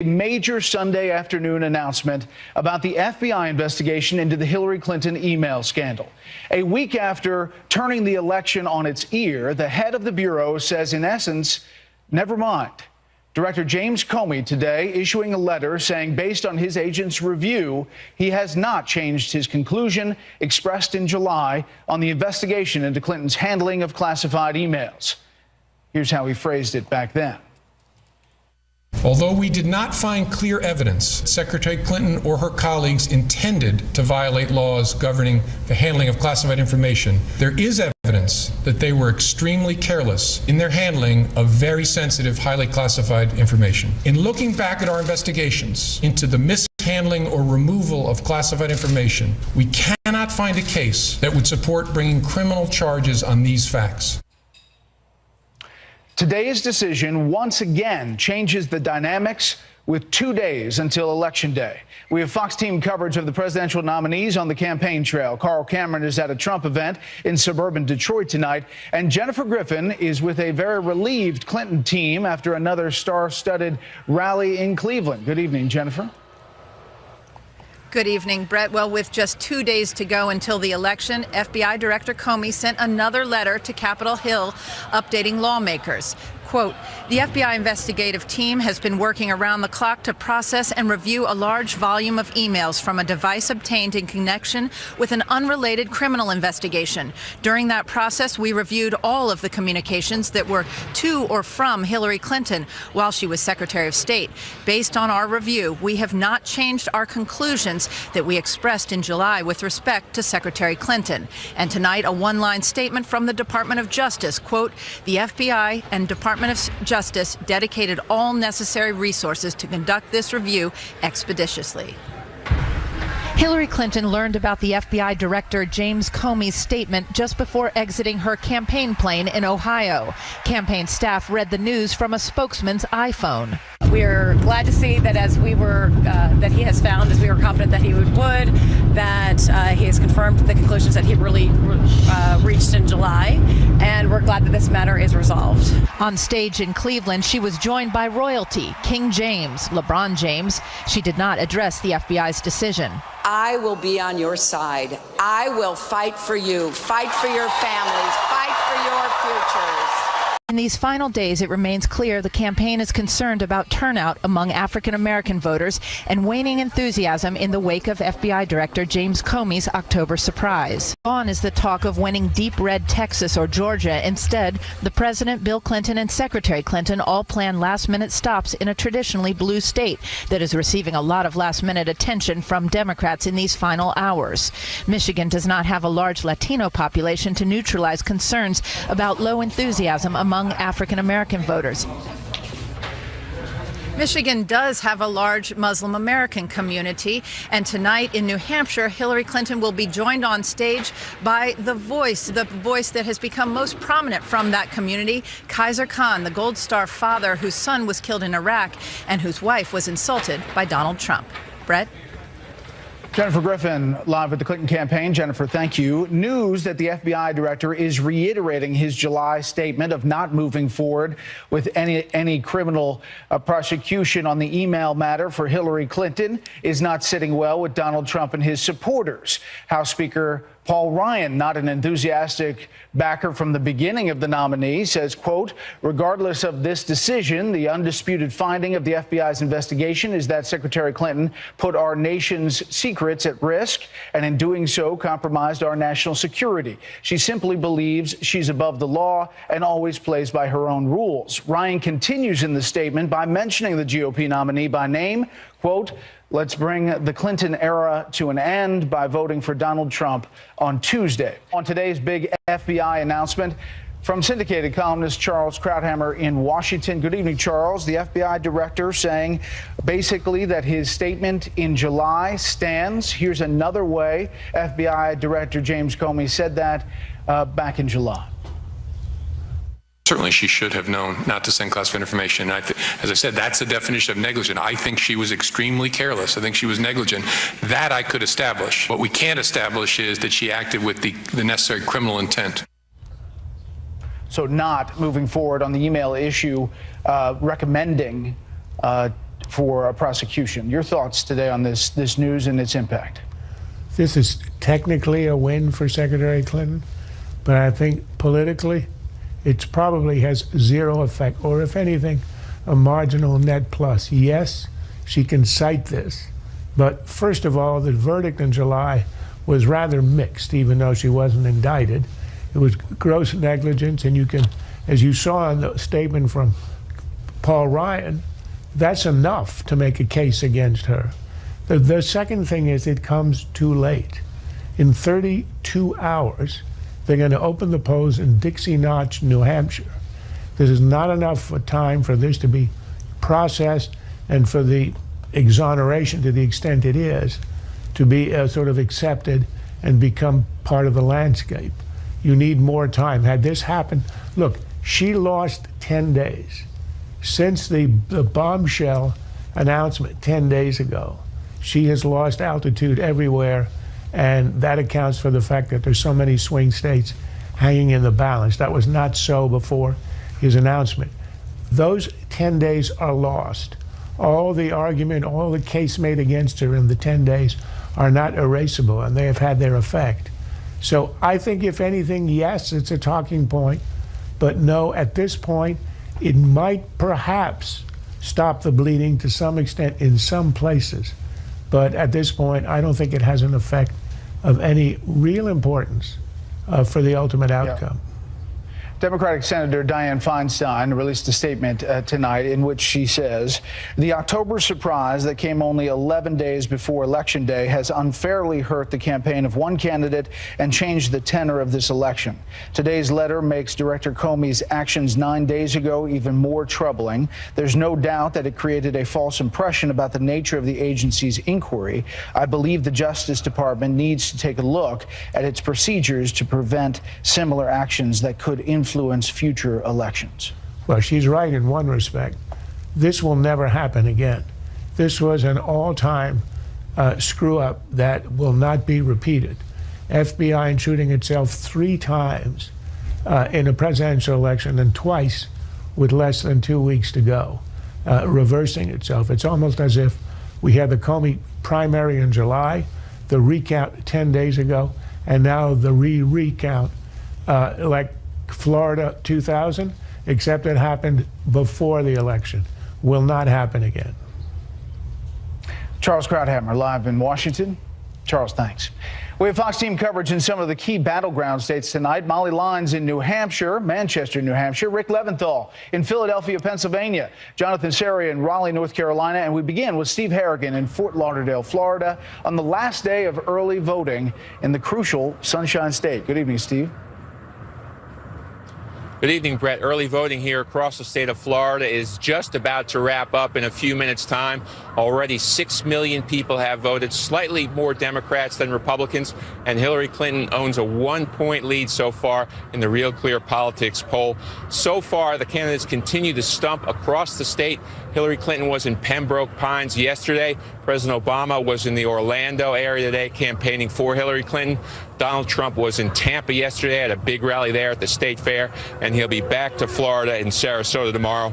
A major Sunday afternoon announcement about the FBI investigation into the Hillary Clinton email scandal. A week after turning the election on its ear, the head of the Bureau says, in essence, never mind. Director James Comey today issuing a letter saying, based on his agent's review, he has not changed his conclusion expressed in July on the investigation into Clinton's handling of classified emails. Here's how he phrased it back then. Although we did not find clear evidence Secretary Clinton or her colleagues intended to violate laws governing the handling of classified information, there is evidence that they were extremely careless in their handling of very sensitive, highly classified information. In looking back at our investigations into the mishandling or removal of classified information, we cannot find a case that would support bringing criminal charges on these facts. Today's decision once again changes the dynamics with 2 days until Election Day. We have Fox team coverage of the presidential nominees on the campaign trail. Carl Cameron is at a Trump event in suburban Detroit tonight, and Jennifer Griffin is with a very relieved Clinton team after another star-studded rally in Cleveland. Good evening, Jennifer. Good evening, Brett. Well, with just 2 days to go until the election, FBI Director Comey sent another letter to Capitol Hill updating lawmakers. Quote, the FBI investigative team has been working around the clock to process and review a large volume of emails from a device obtained in connection with an unrelated criminal investigation. During that process, we reviewed all of the communications that were to or from Hillary Clinton while she was Secretary of State. Based on our review, we have not changed our conclusions that we expressed in July with respect to Secretary Clinton. And tonight, a one-line statement from the Department of Justice, quote, the FBI and Department of Justice dedicated all necessary resources to conduct this review expeditiously. Hillary Clinton learned about the FBI Director James Comey's statement just before exiting her campaign plane in Ohio. Campaign staff read the news from a spokesman's iPhone. We're glad to see that that he has found, as we were confident that he would, that he has confirmed the conclusions that he really reached in July, and we're glad that this matter is resolved. On stage in Cleveland, she was joined by royalty, King James, LeBron James. She did not address the FBI's decision. I will be on your side. I will fight for you, fight for your families, fight for your futures. In these final days, it remains clear the campaign is concerned about turnout among African-American voters and waning enthusiasm in the wake of FBI Director James Comey's October surprise. Gone is the talk of winning deep red Texas or Georgia. Instead, the President, Bill Clinton, and Secretary Clinton all plan last-minute stops in a traditionally blue state that is receiving a lot of last-minute attention from Democrats in these final hours. Michigan does not have a large Latino population to neutralize concerns about low enthusiasm among African-American voters. Michigan does have a large Muslim American community, and tonight in New Hampshire, Hillary Clinton will be joined on stage by the voice that has become most prominent from that community, Kaiser Khan, the Gold Star father whose son was killed in Iraq and whose wife was insulted by Donald Trump. Brett? Jennifer Griffin, live at the Clinton campaign. Jennifer, thank you. News that the FBI director is reiterating his July statement of not moving forward with any criminal prosecution on the email matter for Hillary Clinton is not sitting well with Donald Trump and his supporters. House Speaker Paul Ryan, not an enthusiastic backer from the beginning of the nominee, says, quote, regardless of this decision, the undisputed finding of the FBI's investigation is that Secretary Clinton put our nation's secrets at risk and in doing so compromised our national security. She simply believes she's above the law and always plays by her own rules. Ryan continues in the statement by mentioning the GOP nominee by name, quote, let's bring the Clinton era to an end by voting for Donald Trump on Tuesday. On today's big FBI announcement from syndicated columnist Charles Krauthammer in Washington. Good evening, Charles. The FBI director saying basically that his statement in July stands. Here's another way FBI Director James Comey said that back in July. Certainly, she should have known not to send classified information. As I said, that's the definition of negligent. I think she was extremely careless. I think she was negligent. That I could establish. What we can't establish is that she acted with the necessary criminal intent. So not moving forward on the email issue, recommending for a prosecution. Your thoughts today on this news and its impact? This is technically a win for Secretary Clinton, but I think politically it probably has zero effect, or if anything, a marginal net plus. Yes, she can cite this, but first of all, the verdict in July was rather mixed, even though she wasn't indicted. It was gross negligence, and you can, as you saw in the statement from Paul Ryan, that's enough to make a case against her. The second thing is it comes too late. In 32 hours, they're going to open the polls in Dixie Notch, New Hampshire. This is not enough time for this to be processed and for the exoneration, to the extent it is, to be sort of accepted and become part of the landscape. You need more time. Had this happened, look, she lost 10 days. Since the bombshell announcement 10 days ago, she has lost altitude everywhere, and that accounts for the fact that there's so many swing states hanging in the balance. That was not so before his announcement. Those 10 days are lost. All the argument, all the case made against her in the 10 days are not erasable, and they have had their effect. So I think, if anything, yes, it's a talking point, but no, at this point, it might perhaps stop the bleeding to some extent in some places. But at this point, I don't think it has an effect of any real importance for the ultimate outcome. Democratic Senator Dianne Feinstein released a statement tonight in which she says the October surprise that came only 11 days before Election Day has unfairly hurt the campaign of one candidate and changed the tenor of this election. Today's letter makes Director Comey's actions 9 days ago even more troubling. There's no doubt that it created a false impression about the nature of the agency's inquiry. I believe the Justice Department needs to take a look at its procedures to prevent similar actions that could influence future elections. Well, she's right in one respect. This will never happen again. This was an all-time screw-up that will not be repeated. FBI intruding itself 3 times in a presidential election, and twice with less than 2 weeks to go, reversing itself. It's almost as if we had the Comey primary in July, the recount 10 days ago, and now the recount like Florida 2000, except it happened before the election. Will not happen again. Charles Krauthammer live in Washington. Charles, thanks. We have Fox team coverage in some of the key battleground states tonight. Molly Lyons in New Hampshire, Manchester, New Hampshire, Rick Leventhal in Philadelphia, Pennsylvania, Jonathan Serria in Raleigh, North Carolina, and we begin with Steve Harrigan in Fort Lauderdale, Florida, on the last day of early voting in the crucial Sunshine State. Good evening, Steve. Good evening, Brett. Early voting here across the state of Florida is just about to wrap up in a few minutes' time. Already 6 million people have voted, slightly more Democrats than Republicans, and Hillary Clinton owns a 1-point lead so far in the Real Clear Politics poll. So far, the candidates continue to stump across the state. Hillary Clinton was in Pembroke Pines yesterday. President Obama was in the Orlando area today campaigning for Hillary Clinton. Donald Trump was in Tampa yesterday at a big rally there at the State Fair, and he'll be back to Florida in Sarasota tomorrow.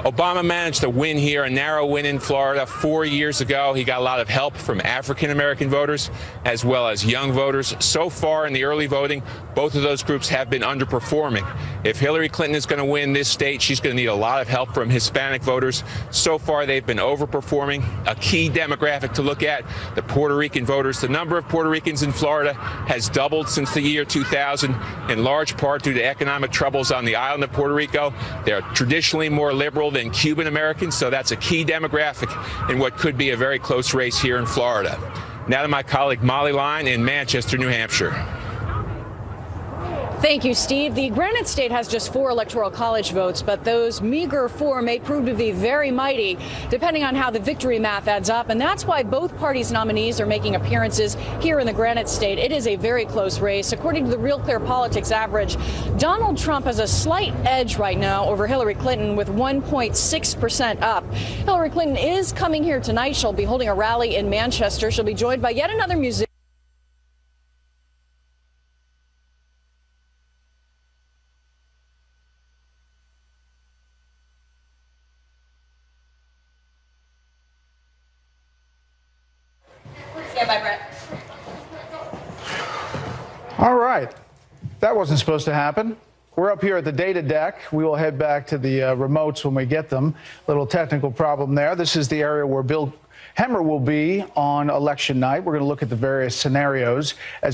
Obama managed to win here, a narrow win in Florida 4 years ago. He got a lot of help from African-American voters as well as young voters. So far in the early voting, both of those groups have been underperforming. If Hillary Clinton is going to win this state, she's going to need a lot of help from Hispanic voters. So far, they've been overperforming. A key demographic to look at, the Puerto Rican voters. The number of Puerto Ricans in Florida has doubled since the year 2000, in large part due to economic troubles on the island of Puerto Rico. They're traditionally more liberal than Cuban Americans, so that's a key demographic in what could be a very close race here in Florida. Now to my colleague Molly Lyons in Manchester, New Hampshire. Thank you, Steve. The Granite State has just 4 electoral college votes, but those meager 4 may prove to be very mighty, depending on how the victory math adds up. And that's why both parties' nominees are making appearances here in the Granite State. It is a very close race. According to the Real Clear Politics average, Donald Trump has a slight edge right now over Hillary Clinton with 1.6% up. Hillary Clinton is coming here tonight. She'll be holding a rally in Manchester. She'll be joined by yet another musician. Okay, bye, Brett. All right. That wasn't supposed to happen. We're up here at the data deck. We will head back to the remotes when we get them. Little technical problem there. This is the area where Bill Hemmer will be on election night. We're going to look at the various scenarios as